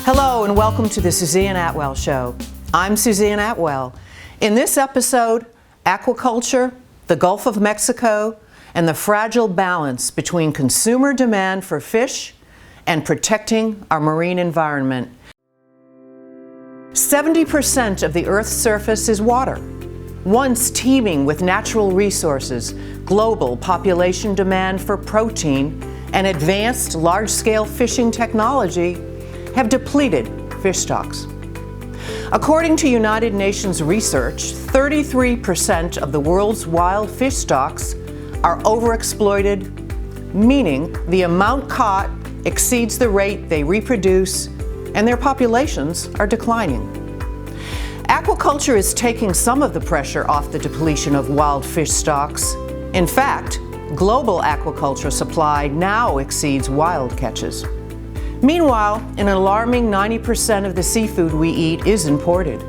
Hello and welcome to the Suzanne Atwell Show. I'm Suzanne Atwell. In this episode, aquaculture, the Gulf of Mexico, and the fragile balance between consumer demand for fish and protecting our marine environment. 70% of the Earth's surface is water. Once teeming with natural resources, global population demand for protein and advanced large-scale fishing technology have depleted fish stocks. According to United Nations research, 33% of the world's wild fish stocks are overexploited, meaning the amount caught exceeds the rate they reproduce and their populations are declining. Aquaculture is taking some of the pressure off the depletion of wild fish stocks. In fact, global aquaculture supply now exceeds wild catches. Meanwhile, an alarming 90% of the seafood we eat is imported.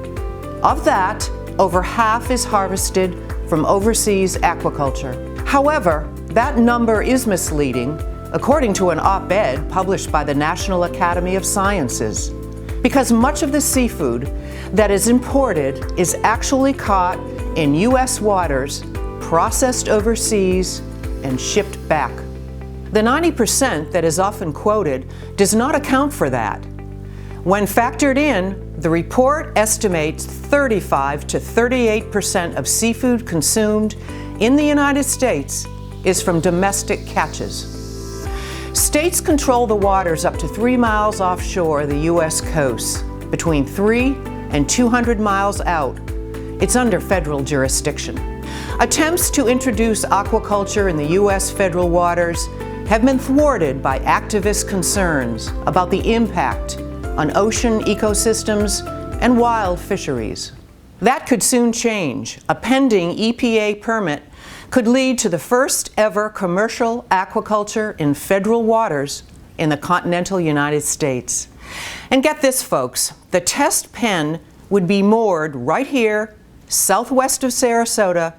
Of that, over half is harvested from overseas aquaculture. However, that number is misleading, according to an op-ed published by the National Academy of Sciences, because much of the seafood that is imported is actually caught in U.S. waters, processed overseas, and shipped back. The 90% that is often quoted does not account for that. When factored in, the report estimates 35 to 38% of seafood consumed in the United States is from domestic catches. States control the waters up to 3 miles offshore the U.S. coast, between 3 and 200 miles out. It's under federal jurisdiction. Attempts to introduce aquaculture in the U.S. federal waters have been thwarted by activist concerns about the impact on ocean ecosystems and wild fisheries. That could soon change. A pending EPA permit could lead to the first ever commercial aquaculture in federal waters in the continental United States. And get this, folks, the test pen would be moored right here, southwest of Sarasota,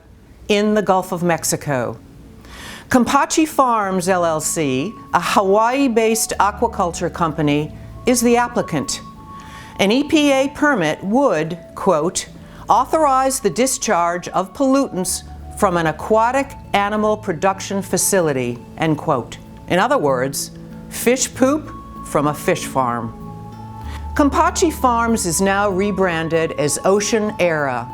in the Gulf of Mexico. Kampachi Farms, LLC, a Hawaii-based aquaculture company, is the applicant. An EPA permit would, quote, authorize the discharge of pollutants from an aquatic animal production facility, end quote. In other words, fish poop from a fish farm. Kampachi Farms is now rebranded as Ocean Era.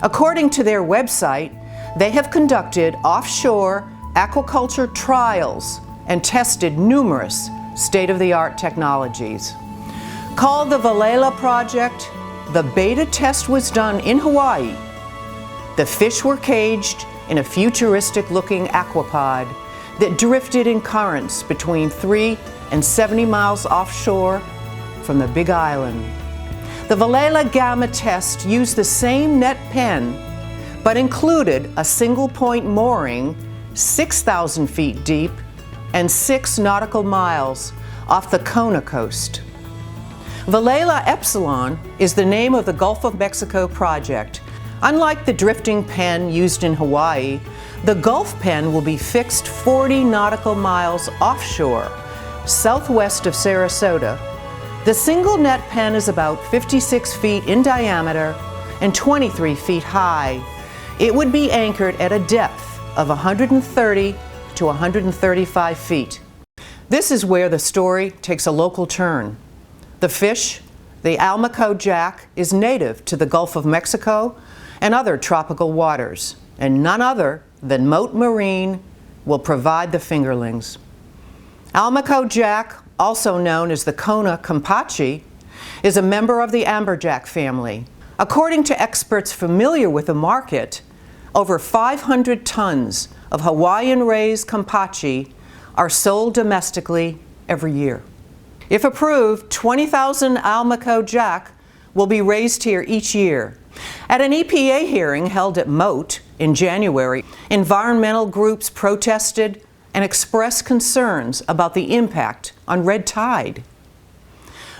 According to their website, they have conducted offshore aquaculture trials and tested numerous state-of-the-art technologies. Called the Valela Project, the beta test was done in Hawaii. The fish were caged in a futuristic-looking aquapod that drifted in currents between 3 and 70 miles offshore from the Big Island. The Valela Gamma test used the same net pen, but included a single-point mooring 6,000 feet deep and 6 nautical miles off the Kona coast. Valela Epsilon is the name of the Gulf of Mexico project. Unlike the drifting pen used in Hawaii, the Gulf pen will be fixed 40 nautical miles offshore, southwest of Sarasota. The single net pen is about 56 feet in diameter and 23 feet high. It would be anchored at a depth of 130 to 135 feet. This is where the story takes a local turn. The fish, the almaco jack, is native to the Gulf of Mexico and other tropical waters, and none other than Mote Marine will provide the fingerlings. Almaco jack, also known as the Kona Kampachi, is a member of the amberjack family. According to experts familiar with the market, over 500 tons of Hawaiian-raised Kampachi are sold domestically every year. If approved, 20,000 almaco jack will be raised here each year. At an EPA hearing held at Mote in January, environmental groups protested and expressed concerns about the impact on red tide.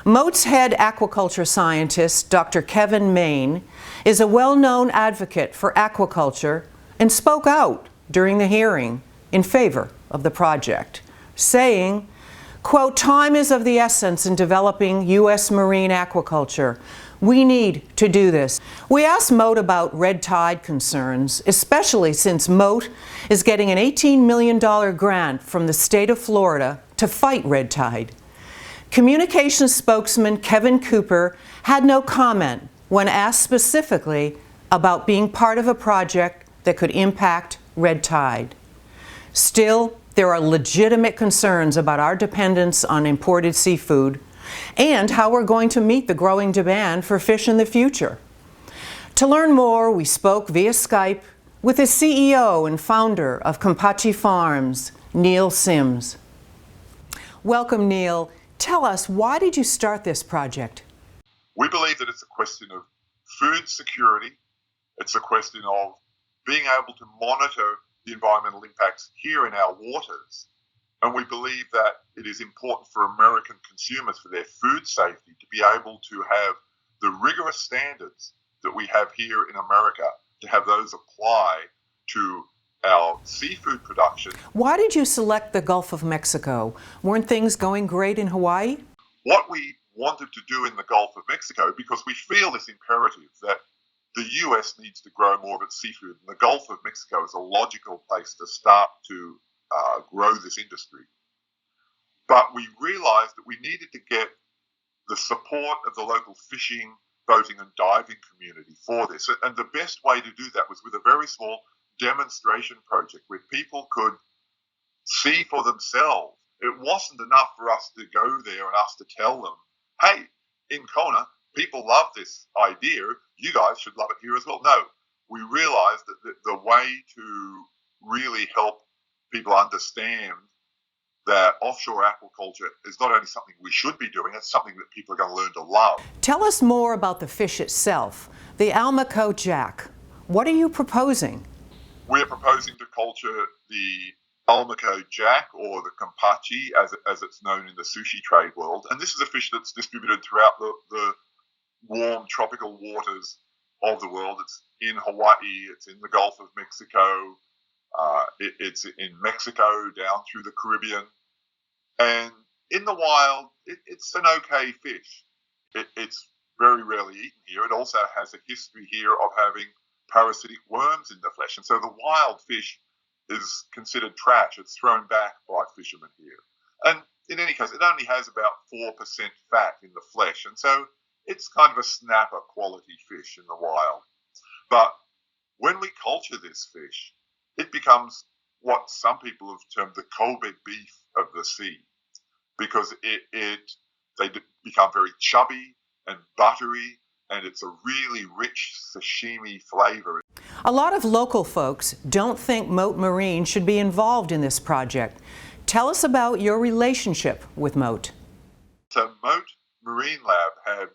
Mote's head aquaculture scientist, Dr. Kevin Main, is a well-known advocate for aquaculture and spoke out during the hearing in favor of the project, saying, Quote, time is of the essence in developing U.S. marine aquaculture. We need to do this. We asked Moat about red tide concerns, especially since Moat is getting an $18 million grant from the state of Florida to fight red tide. Communications spokesman Kevin Cooper had no comment when asked specifically about being part of a project that could impact red tide. Still, there are legitimate concerns about our dependence on imported seafood and how we're going to meet the growing demand for fish in the future. To learn more, we spoke via Skype with the CEO and founder of Kampachi Farms, Neal Sims. Welcome, Neal. Tell us, why did you start this project? We believe that it's a question of food security. It's a question of being able to monitor the environmental impacts here in our waters. And we believe that it is important for American consumers, for their food safety, to be able to have the rigorous standards that we have here in America, to have those apply to our seafood production. Why did you select the Gulf of Mexico? Weren't things going great in Hawaii? What we wanted to do in the Gulf of Mexico, because we feel this imperative that the US needs to grow more of its seafood, and the Gulf of Mexico is a logical place to start to grow this industry. But we realized that we needed to get the support of the local fishing, boating and diving community for this. And the best way to do that was with a very small demonstration project where people could see for themselves. It wasn't enough for us to go there and us to tell them, hey, in Kona, people love this idea, you guys should love it here as well. No, we realized that the way to really help people understand that offshore aquaculture is not only something we should be doing, it's something that people are going to learn to love. Tell us more about the fish itself, the Almaco jack. What are you proposing? We're proposing to culture the Almaco jack, or the Kampachi, as it's known in the sushi trade world. And this is a fish that's distributed throughout the warm tropical waters of the world. It's in Hawaii, it's in the Gulf of Mexico, it's in Mexico down through the Caribbean. And in the wild, it's an okay fish. It's very rarely eaten here. It also has a history here of having parasitic worms in the flesh. And so the wild fish is considered trash. It's thrown back by fishermen here. And in any case, it only has about 4% fat in the flesh. And so it's kind of a snapper quality fish in the wild. But when we culture this fish, it becomes what some people have termed the Kobe beef of the sea, because they become very chubby and buttery, and it's a really rich sashimi flavor. A lot of local folks don't think Moat Marine should be involved in this project. Tell us about your relationship with Moat. So Moat Marine Lab had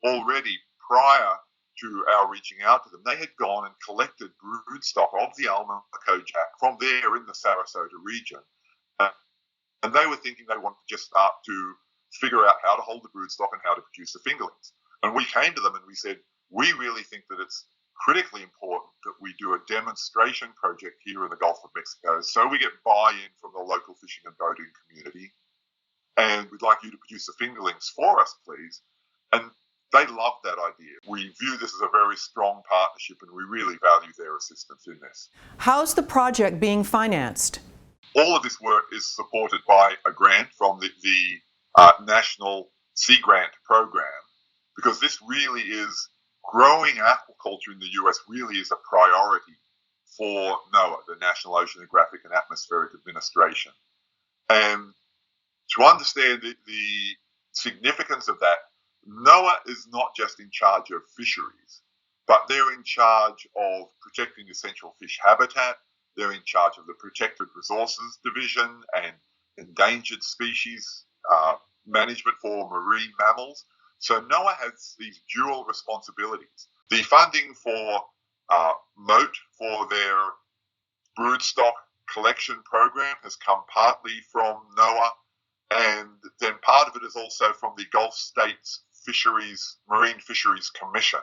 already, prior to our reaching out to them, they had gone and collected broodstock of the Almaco jack from there in the Sarasota region. And they were thinking they wanted to just start to figure out how to hold the broodstock and how to produce the fingerlings. And we came to them and we said, we really think that it's critically important that we do a demonstration project here in the Gulf of Mexico, so we get buy-in from the local fishing and boating community. And we'd like you to produce the fingerlings for us, please. And they loved that idea. We view this as a very strong partnership, and we really value their assistance in this. How's the project being financed? All of this work is supported by a grant from the National Sea Grant Program, because this really is growing aquaculture in the US really is a priority for NOAA, the National Oceanographic and Atmospheric Administration. And to understand the significance of that, NOAA is not just in charge of fisheries, but they're in charge of protecting essential fish habitat. They're in charge of the Protected Resources Division and endangered species management for marine mammals. So NOAA has these dual responsibilities. The funding for Moat for their broodstock collection program has come partly from NOAA, and then part of it is also from the Gulf States Marine Fisheries Commission,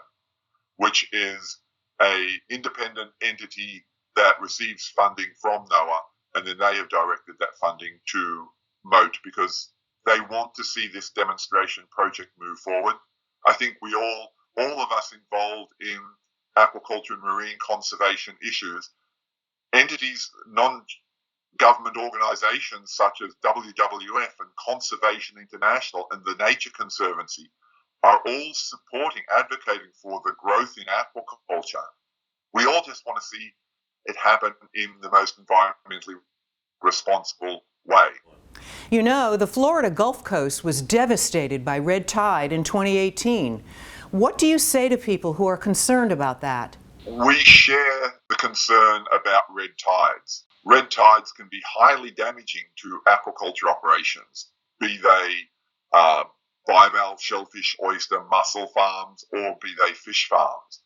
which is an independent entity that receives funding from NOAA, and then they have directed that funding to Moat, because they want to see this demonstration project move forward. I think we all of us involved in aquaculture and marine conservation issues, entities, non-government organisations such as WWF and Conservation International and the Nature Conservancy are all supporting, advocating for the growth in aquaculture. We all just want to see it happen in the most environmentally responsible way. You know, the Florida Gulf Coast was devastated by red tide in 2018. What do you say to people who are concerned about that? We share the concern about red tides. Red tides can be highly damaging to aquaculture operations, be they bivalve, shellfish, oyster, mussel farms, or be they fish farms.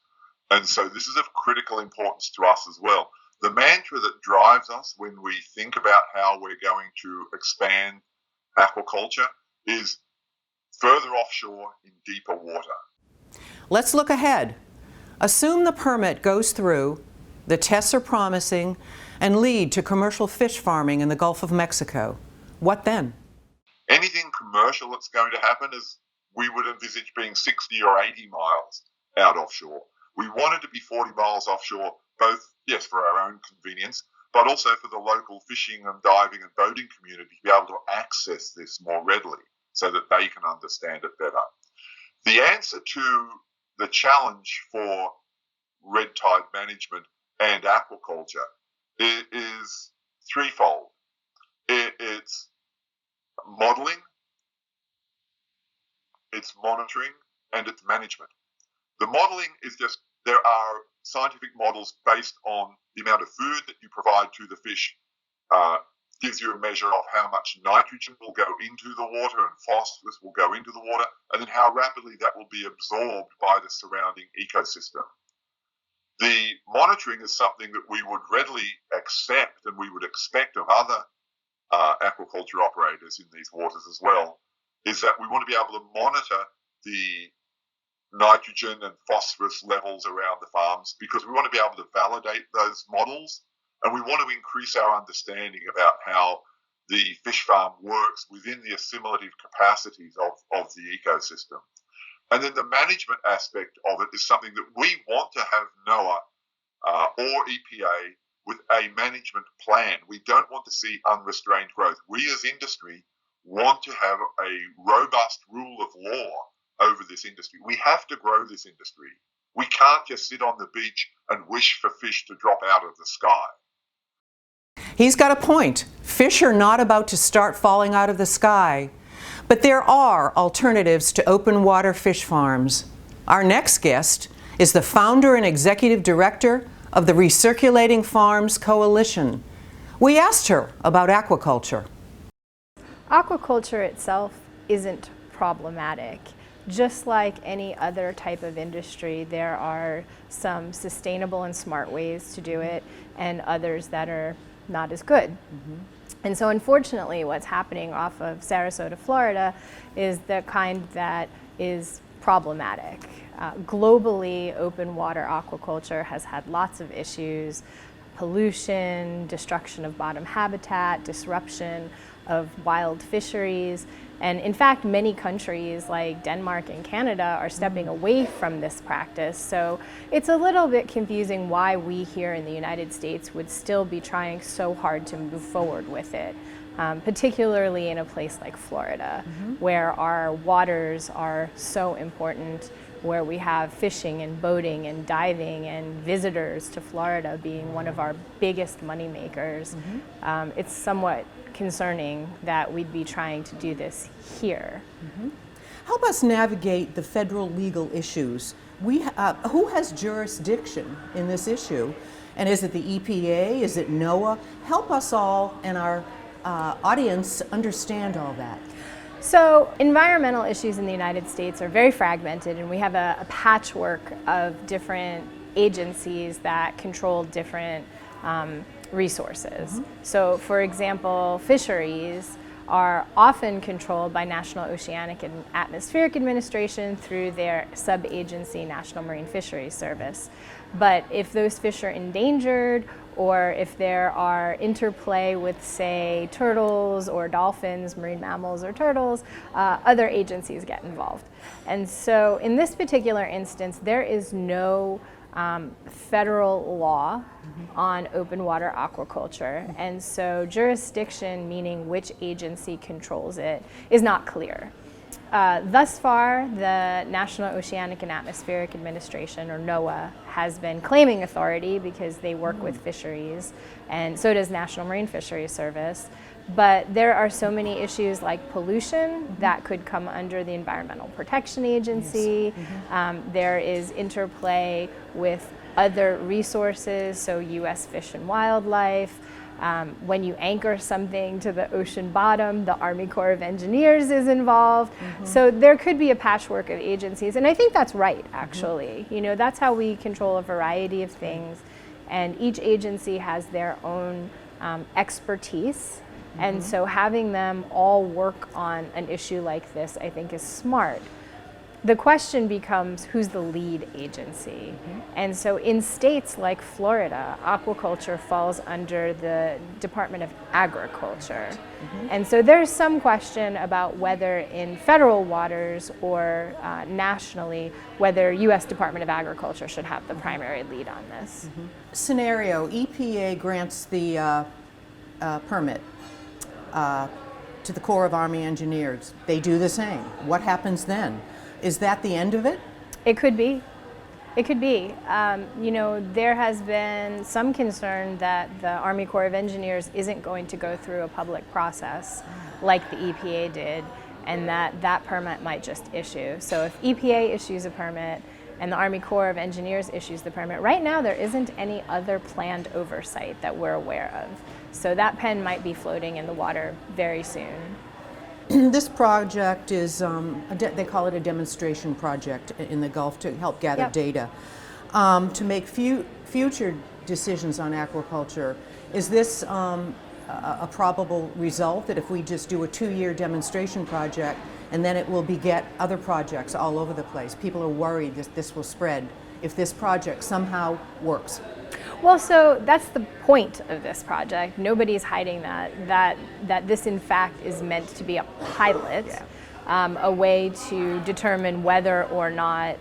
And so this is of critical importance to us as well. The mantra that drives us when we think about how we're going to expand aquaculture is further offshore in deeper water. Let's look ahead. Assume the permit goes through, the tests are promising, and lead to commercial fish farming in the Gulf of Mexico. What then? Anything commercial that's going to happen is we would envisage being 60 or 80 miles out offshore. We want it to be 40 miles offshore, both, yes, for our own convenience, but also for the local fishing and diving and boating community to be able to access this more readily so that they can understand it better. The answer to the challenge for red tide management and aquaculture is threefold. It's modeling, it's monitoring, and it's management. The modeling is just, there are scientific models based on the amount of food that you provide to the fish, gives you a measure of how much nitrogen will go into the water and phosphorus will go into the water, and then how rapidly that will be absorbed by the surrounding ecosystem. The monitoring is something that we would readily accept and we would expect of other aquaculture operators in these waters as well, is that we want to be able to monitor the nitrogen and phosphorus levels around the farms because we want to be able to validate those models and we want to increase our understanding about how the fish farm works within the assimilative capacities of the ecosystem. And then the management aspect of it is something that we want to have NOAA or EPA with a management plan. We don't want to see unrestrained growth. We as industry want to have a robust rule of law over this industry. We have to grow this industry. We can't just sit on the beach and wish for fish to drop out of the sky. He's got a point. Fish are not about to start falling out of the sky. But there are alternatives to open water fish farms. Our next guest is the founder and executive director of the Recirculating Farms Coalition. We asked her about aquaculture. Aquaculture itself isn't problematic. Just like any other type of industry, there are some sustainable and smart ways to do it and others that are not as good. And so unfortunately what's happening off of Sarasota, Florida is the kind that is problematic. Globally, open water aquaculture has had lots of issues: pollution, destruction of bottom habitat, disruption of wild fisheries. And in fact, many countries like Denmark and Canada are stepping away from this practice. So it's a little bit confusing why we here in the United States would still be trying so hard to move forward with it, particularly in a place like Florida, where our waters are so important, where we have fishing and boating and diving and visitors to Florida being one of our biggest money makers. It's somewhat concerning that we'd be trying to do this here. Help us navigate the federal legal issues. Who has jurisdiction in this issue? And is it the EPA? Is it NOAA? Help us all and our audience understand all that. So environmental issues in the United States are very fragmented, and we have a patchwork of different agencies that control different resources. So for example, fisheries are often controlled by National Oceanic and Atmospheric Administration through their sub-agency National Marine Fisheries Service. But if those fish are endangered or if there are interplay with, say, turtles or dolphins, marine mammals or turtles, other agencies get involved. And so in this particular instance, there is no federal law on open water aquaculture, and so jurisdiction, meaning which agency controls it, is not clear. Thus far, the National Oceanic and Atmospheric Administration, or NOAA, has been claiming authority because they work with fisheries, and so does National Marine Fisheries Service. But there are so many issues like pollution that could come under the Environmental Protection Agency. Yes. There is interplay with other resources, so U.S. Fish and Wildlife. When you anchor something to the ocean bottom, the Army Corps of Engineers is involved. So there could be a patchwork of agencies, and I think that's right, actually. You know, that's how we control a variety of things, and each agency has their own expertise. And so having them all work on an issue like this, I think, is smart. The question becomes, who's the lead agency? And so in states like Florida, aquaculture falls under the Department of Agriculture. And so there's some question about whether in federal waters or nationally, whether U.S. Department of Agriculture should have the primary lead on this. Scenario, EPA grants the permit to the Corps of Army Engineers. They do the same. What happens then? Is that the end of it? It could be. It could be. You know, there has been some concern that the Army Corps of Engineers isn't going to go through a public process like the EPA did, and that permit might just issue. So if EPA issues a permit and the Army Corps of Engineers issues the permit, right now there isn't any other planned oversight that we're aware of. So that pen might be floating in the water very soon. This project is, they call it a demonstration project in the Gulf to help gather data. To make future decisions on aquaculture, is this a probable result that if we just do a 2-year demonstration project and then it will beget other projects all over the place? People are worried that this will spread if this project somehow works. Well, so that's the point of this project. Nobody's hiding that this in fact is meant to be a pilot, a way to determine whether or not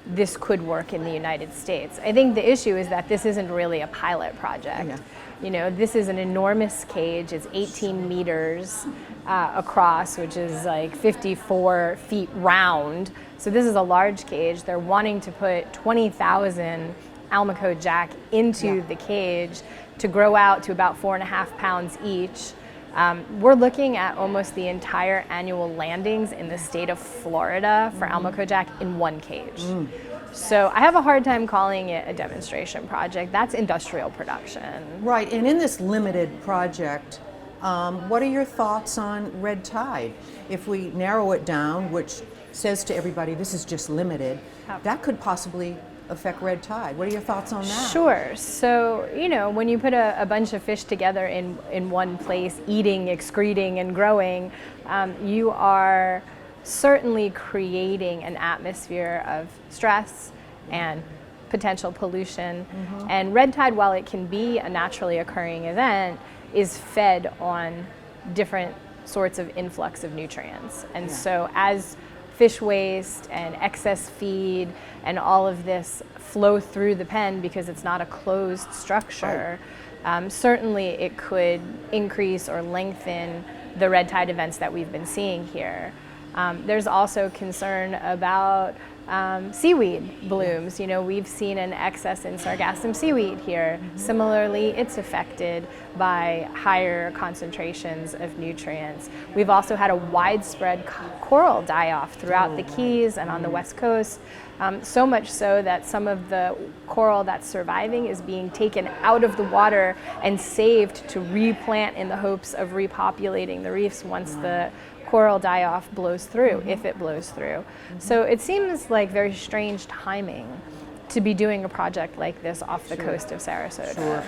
this could work in the United States. I think the issue is that this isn't really a pilot project. You know, this is an enormous cage. It's 18 meters across, which is like 54 feet round. So this is a large cage. They're wanting to put 20,000 Almaco jack into the cage to grow out to about 4.5 pounds each. We're looking at almost the entire annual landings in the state of Florida for Almaco jack in one cage. So I have a hard time calling it a demonstration project. That's industrial production. Right, and in this limited project, what are your thoughts on red tide? If we narrow it down, which says to everybody this is just limited, that could possibly affect red tide. What are your thoughts on that? Sure. So, you know, when you put a bunch of fish together in one place, eating, excreting, and growing, you are certainly creating an atmosphere of stress and potential pollution. And red tide, while it can be a naturally occurring event, is fed on different sorts of influx of nutrients. And so as fish waste and excess feed and all of this flow through the pen because it's not a closed structure, certainly it could increase or lengthen the red tide events that we've been seeing here. There's also concern about seaweed blooms. You know, we've seen an excess in sargassum seaweed here. Similarly, it's affected by higher concentrations of nutrients. We've also had a widespread coral die-off throughout the Keys and on the West Coast, so much so that some of the coral that's surviving is being taken out of the water and saved to replant in the hopes of repopulating the reefs once the coral die-off blows through, if it blows through. So it seems like very strange timing to be doing a project like this off the coast of Sarasota.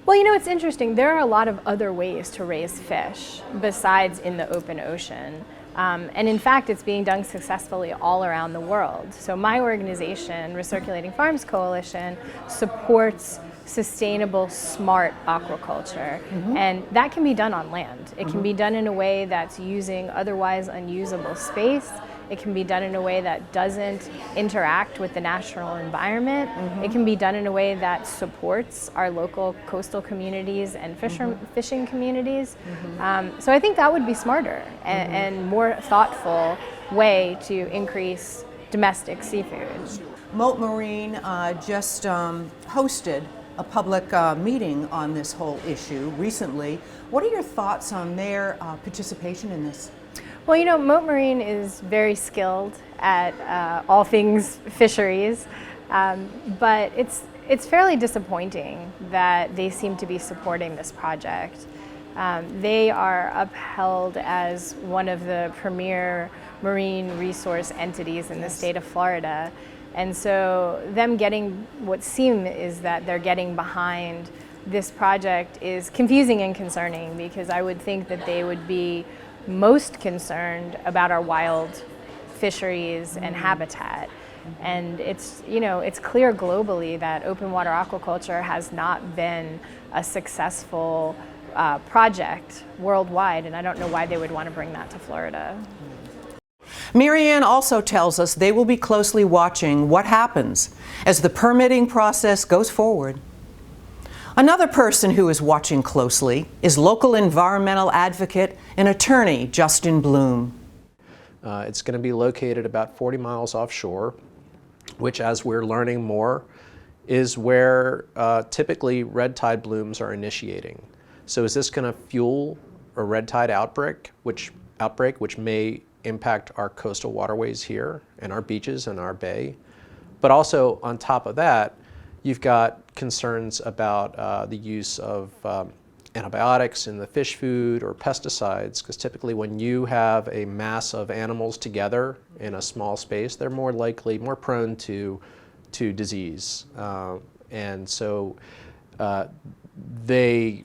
Well, you know, it's interesting. There are a lot of other ways to raise fish besides in the open ocean. And in fact, it's being done successfully all around the world. So my organization, Recirculating Farms Coalition, supports sustainable, smart aquaculture. And that can be done on land. It can be done in a way that's using otherwise unusable space. It can be done in a way that doesn't interact with the natural environment. It can be done in a way that supports our local coastal communities and fishing communities. So I think that would be smarter and more thoughtful way to increase domestic seafood. Mote Marine just hosted a public meeting on this whole issue recently. What are your thoughts on their participation in this? Well, you know, Mote Marine is very skilled at all things fisheries, but it's fairly disappointing that they seem to be supporting this project. They are upheld as one of the premier marine resource entities in the state of Florida. And so them getting what seem is that they're getting behind this project is confusing and concerning, because I would think that they would be most concerned about our wild fisheries and habitat. And it's, you know, it's clear globally that open water aquaculture has not been a successful project worldwide, and I don't know why they would want to bring that to Florida. Marianne also tells us they will be closely watching what happens as the permitting process goes forward. Another person who is watching closely is local environmental advocate and attorney Justin Bloom. It's going to be located about 40 miles offshore, which, as we're learning more, is where typically red tide blooms are initiating. So is this going to fuel a red tide outbreak, which may impact our coastal waterways here and our beaches and our bay? But also on top of that, you've got concerns about the use of antibiotics in the fish food or pesticides, because typically when you have a mass of animals together in a small space, they're more prone to disease. And so the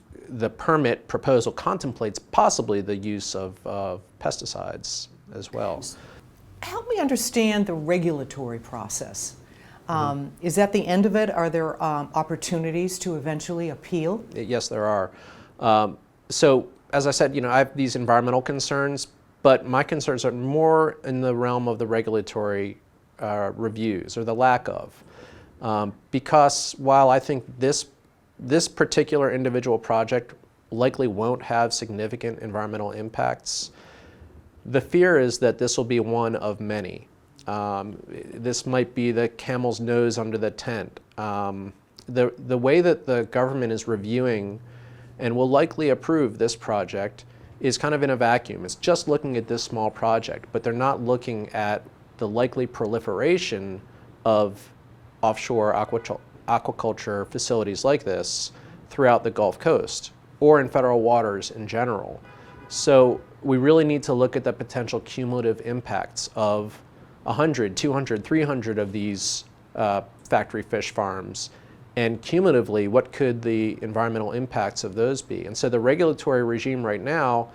permit proposal contemplates possibly the use of pesticides as well. Help me understand the regulatory process. Is that the end of it? Are there opportunities to eventually appeal? Yes, there are. So, as I said, you know, I have these environmental concerns, but my concerns are more in the realm of the regulatory reviews, or the lack of. Because while I think this particular individual project likely won't have significant environmental impacts, the fear is that this will be one of many. This might be the camel's nose under the tent. The way that the government is reviewing and will likely approve this project is kind of in a vacuum. It's just looking at this small project, but they're not looking at the likely proliferation of offshore aquaculture facilities like this throughout the Gulf Coast or in federal waters in general. So we really need to look at the potential cumulative impacts of 100, 200, 300 of these factory fish farms, and cumulatively, what could the environmental impacts of those be? And so the regulatory regime right now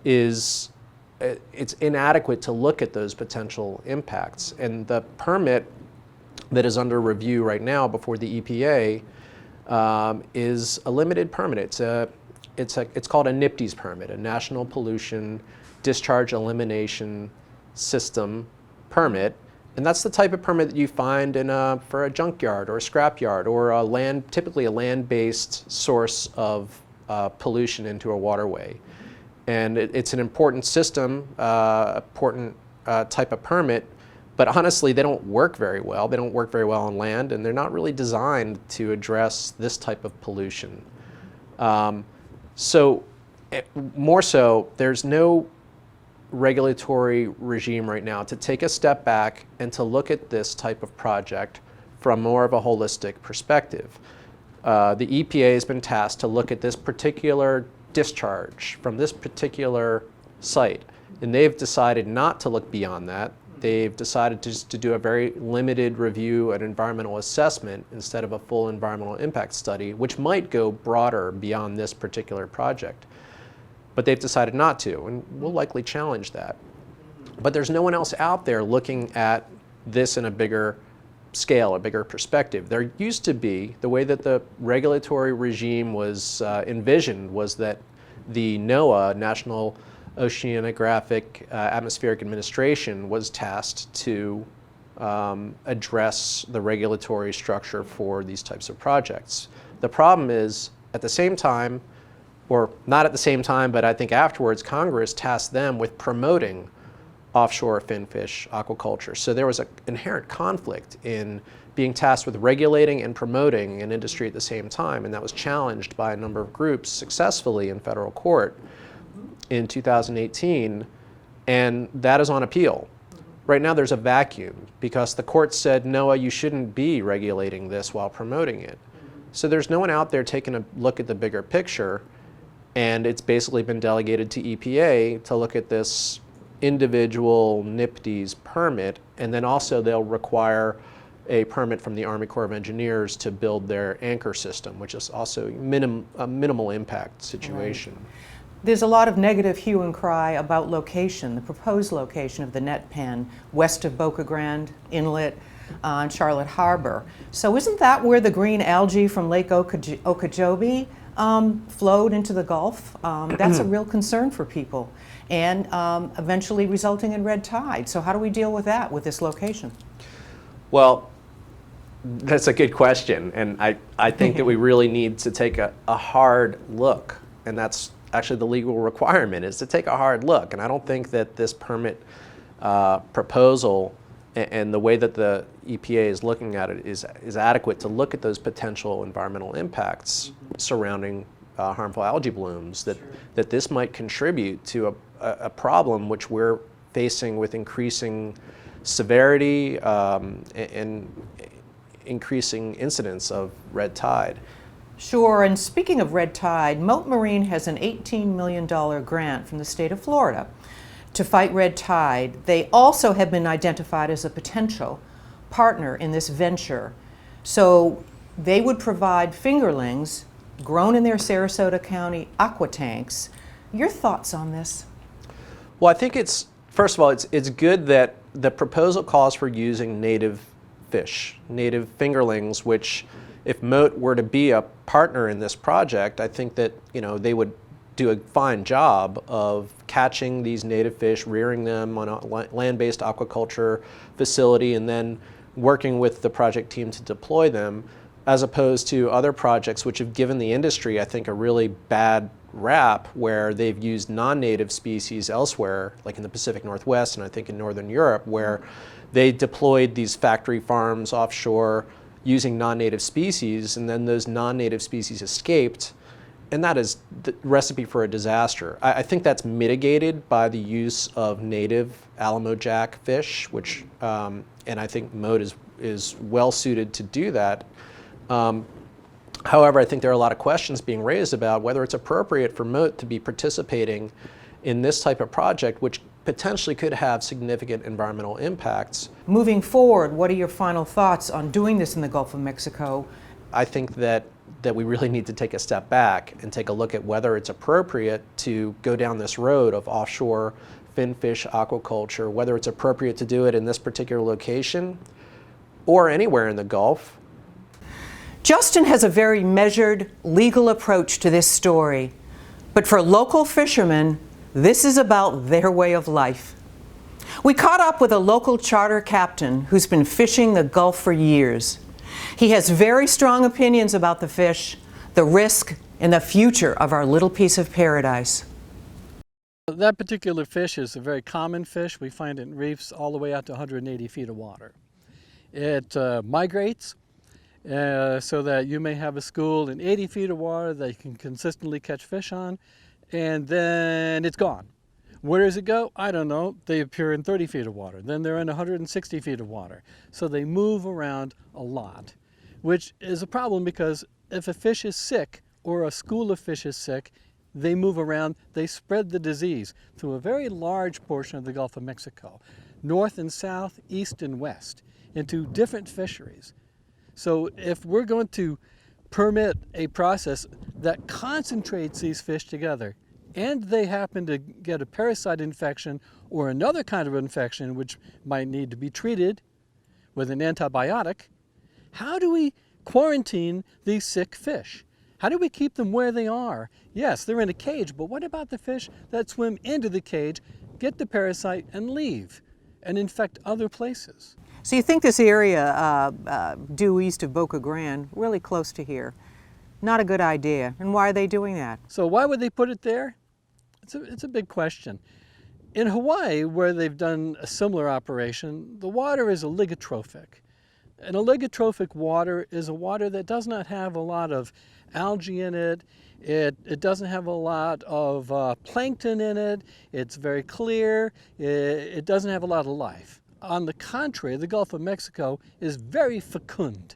it's inadequate to look at those potential impacts. And the permit that is under review right now before the EPA is a limited permit. It's called a NPDES permit, a National Pollution Discharge Elimination System permit, and that's the type of permit that you find for a junkyard or a scrapyard or typically a land-based source of pollution into a waterway. And it's an important system, important type of permit, but honestly, they don't work very well. They don't work very well on land, and they're not really designed to address this type of pollution. More so, there's no regulatory regime right now to take a step back and to look at this type of project from more of a holistic perspective. The EPA has been tasked to look at this particular discharge from this particular site, and they've decided not to look beyond that. They've decided to do a very limited review and environmental assessment instead of a full environmental impact study, which might go broader beyond this particular project. But they've decided not to, and we'll likely challenge that. But there's no one else out there looking at this in a bigger scale, a bigger perspective. There used to be, the way that the regulatory regime was envisioned was that the NOAA, National Oceanographic Atmospheric Administration, was tasked to address the regulatory structure for these types of projects. The problem is, at the same time, or not at the same time, but I think afterwards, Congress tasked them with promoting offshore finfish aquaculture. So there was an inherent conflict in being tasked with regulating and promoting an industry at the same time, and that was challenged by a number of groups successfully in federal court in 2018, and that is on appeal. Right now there's a vacuum because the court said, Noah, you shouldn't be regulating this while promoting it. So there's no one out there taking a look at the bigger picture, and it's basically been delegated to EPA to look at this individual NPDES permit, and then also they'll require a permit from the Army Corps of Engineers to build their anchor system, which is also a minimal impact situation. Right. There's a lot of negative hue and cry about location, the proposed location of the net pen west of Boca Grande Inlet on Charlotte Harbor. So isn't that where the green algae from Lake Okeechobee flowed into the Gulf? That's a real concern for people, and eventually resulting in red tide. So how do we deal with that with this location? Well, that's a good question, and I think that we really need to take a hard look, and that's actually the legal requirement, is to take a hard look. And I don't think that this permit proposal and the way that the EPA is looking at it is adequate to look at those potential environmental impacts surrounding harmful algae blooms, that this might contribute to a problem which we're facing with increasing severity and increasing incidence of red tide. Sure, and speaking of red tide, Moat Marine has an $18 million grant from the state of Florida to fight red tide. They also have been identified as a potential partner in this venture. So they would provide fingerlings grown in their Sarasota County aqua tanks. Your thoughts on this? Well, I think first of all, it's good that the proposal calls for using native fish, native fingerlings, which if Moat were to be a partner in this project, I think that they would do a fine job of catching these native fish, rearing them on a land-based aquaculture facility, and then working with the project team to deploy them, as opposed to other projects which have given the industry, I think, a really bad rap where they've used non-native species elsewhere, like in the Pacific Northwest and I think in Northern Europe, where they deployed these factory farms offshore using non-native species, and then those non-native species escaped, and that is the recipe for a disaster. I think that's mitigated by the use of native Alamo Jack fish, which, and I think Moat is well suited to do that. However, I think there are a lot of questions being raised about whether it's appropriate for Moat to be participating in this type of project, which potentially could have significant environmental impacts. Moving forward, what are your final thoughts on doing this in the Gulf of Mexico? I think that we really need to take a step back and take a look at whether it's appropriate to go down this road of offshore finfish aquaculture, whether it's appropriate to do it in this particular location or anywhere in the Gulf. Justin has a very measured legal approach to this story, but for local fishermen, this is about their way of life. We caught up with a local charter captain who's been fishing the Gulf for years. He has very strong opinions about the fish, the risk, and the future of our little piece of paradise. That particular fish is a very common fish. We find it in reefs all the way out to 180 feet of water. It migrates so that you may have a school in 80 feet of water that you can consistently catch fish on, and then it's gone. Where does it go? I don't know. They appear in 30 feet of water. Then they're in 160 feet of water. So they move around a lot, which is a problem because if a fish is sick or a school of fish is sick, they move around, they spread the disease through a very large portion of the Gulf of Mexico, north and south, east and west, into different fisheries. So if we're going to permit a process that concentrates these fish together, and they happen to get a parasite infection or another kind of infection which might need to be treated, with an antibiotic, how do we quarantine these sick fish? How do we keep them where they are? Yes, they're in a cage, but what about the fish that swim into the cage, get the parasite, and leave and infect other places? So you think this area due east of Boca Grande, really close to here, not a good idea. And why are they doing that? So why would they put it there? It's a big question. In Hawaii, where they've done a similar operation, the water is oligotrophic. An oligotrophic water is a water that does not have a lot of algae in it. It doesn't have a lot of plankton in it. It's very clear. It doesn't have a lot of life. On the contrary, the Gulf of Mexico is very fecund,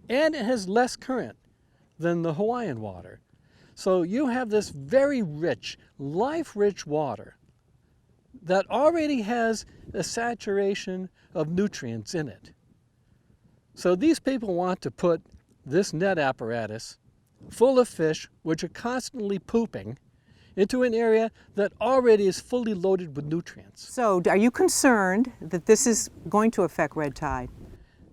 and it has less current than the Hawaiian water. So you have this very rich, life-rich water that already has a saturation of nutrients in it. So these people want to put this net apparatus full of fish, which are constantly pooping, into an area that already is fully loaded with nutrients. So are you concerned that this is going to affect red tide?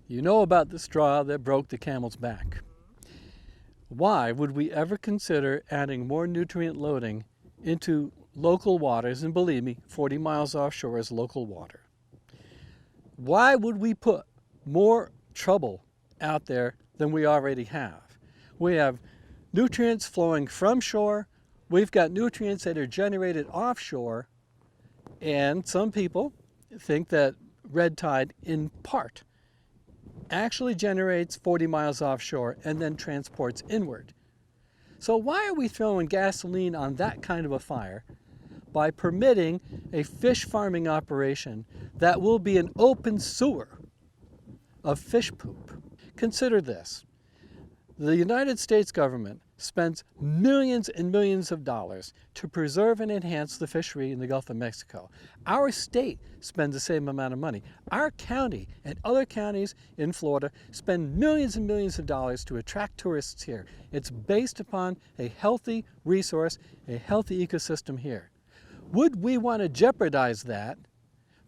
You know about the straw that broke the camel's back. Why would we ever consider adding more nutrient loading into local waters? And believe me, 40 miles offshore is local water. Why would we put more trouble out there than we already have? We have nutrients flowing from shore. We've got nutrients that are generated offshore. And some people think that red tide, in part, actually generates 40 miles offshore and then transports inward. So why are we throwing gasoline on that kind of a fire by permitting a fish farming operation that will be an open sewer of fish poop? Consider this. The United States government spends millions and millions of dollars to preserve and enhance the fishery in the Gulf of Mexico. Our state spends the same amount of money. Our county and other counties in Florida spend millions and millions of dollars to attract tourists here. It's based upon a healthy resource, a healthy ecosystem here. Would we want to jeopardize that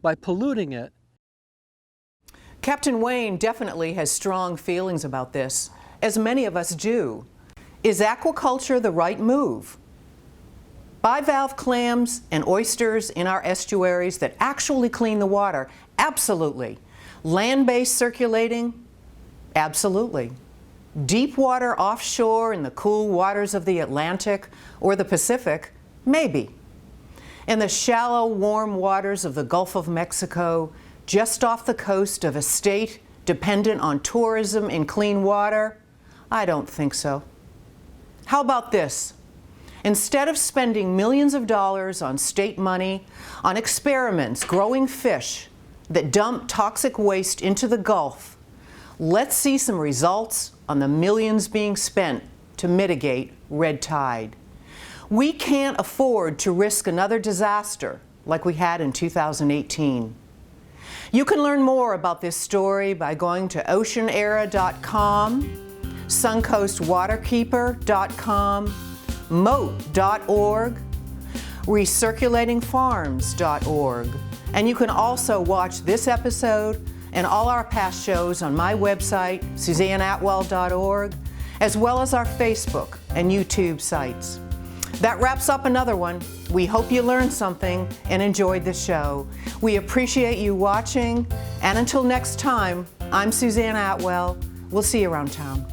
by polluting it? Captain Wayne definitely has strong feelings about this, as many of us do. Is aquaculture the right move? Bivalve clams and oysters in our estuaries that actually clean the water? Absolutely. Land-based circulating? Absolutely. Deep water offshore in the cool waters of the Atlantic or the Pacific? Maybe. In the shallow, warm waters of the Gulf of Mexico, just off the coast of a state dependent on tourism and clean water? I don't think so. How about this? Instead of spending millions of dollars on state money, on experiments growing fish that dump toxic waste into the Gulf, let's see some results on the millions being spent to mitigate red tide. We can't afford to risk another disaster like we had in 2018. You can learn more about this story by going to oceanera.com, suncoastwaterkeeper.com, moat.org, recirculatingfarms.org. And you can also watch this episode and all our past shows on my website, SuzanneAtwell.org, as well as our Facebook and YouTube sites. That wraps up another one. We hope you learned something and enjoyed the show. We appreciate you watching, and until next time, I'm Suzanne Atwell. We'll see you around town.